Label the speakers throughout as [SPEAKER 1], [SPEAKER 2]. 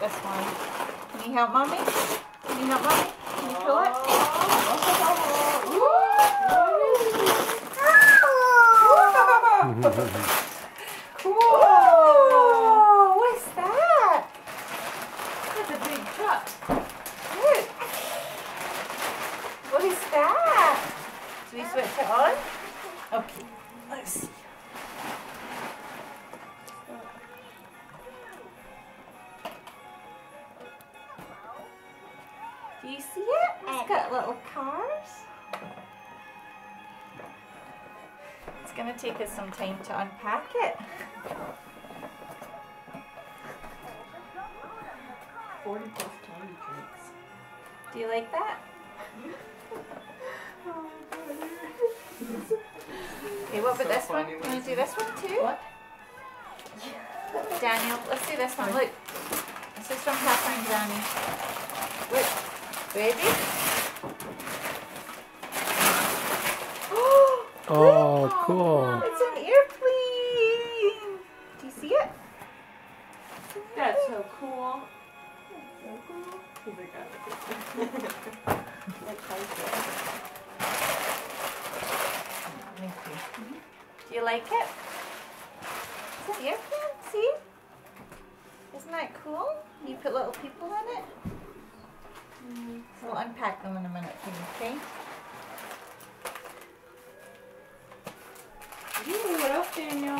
[SPEAKER 1] like this one. Can you help Mommy? Can you help Mommy? Can you pull it?
[SPEAKER 2] Cool.
[SPEAKER 1] Oh, what's that? That's a big truck. Look. What is that? Should we switch it on? Okay, let's see. Do you see it? It's got little cars. It's going to take us some time to unpack it.
[SPEAKER 2] 40 plus 20 drinks.
[SPEAKER 1] Do you like that? Okay, what about this one? You want to do this one too?
[SPEAKER 2] What?
[SPEAKER 1] Daniel, let's do this one. Look. This is from Catherine and Danny. Look. Ready?
[SPEAKER 3] Oh, cool.
[SPEAKER 1] It's an airplane. Do you see it?
[SPEAKER 2] That's so cool. So cool. He's like,
[SPEAKER 1] Do you like it? It's an airplane, see? Isn't that cool? You put little people in it. So we'll unpack them in a minute for you, okay?
[SPEAKER 2] Ooh, what else, Daniel?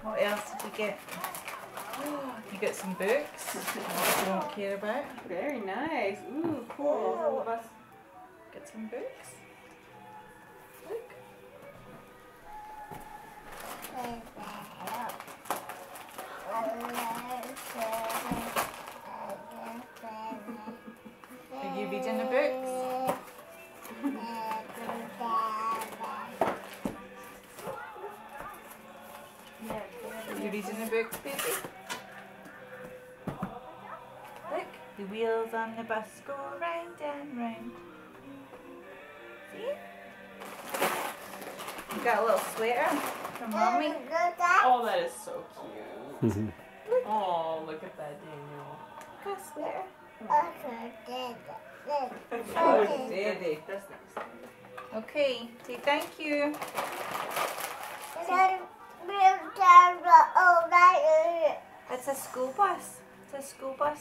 [SPEAKER 1] What else did you get? You got some books you don't care about.
[SPEAKER 2] Very nice. Ooh, cool. All of us.
[SPEAKER 1] Get some books. Look. Are you reading the books? Are you reading the books, baby? Look, the wheels on the bus go round and round. See? You got a little sweater from Mommy.
[SPEAKER 2] Oh, that is so cute. Oh, look at that, Daniel.
[SPEAKER 1] Got a sweater.
[SPEAKER 2] Oh, Daddy. That's nice.
[SPEAKER 1] Okay, say thank you. It's a school bus. It's a school bus.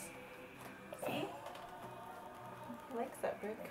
[SPEAKER 1] See? He likes that book.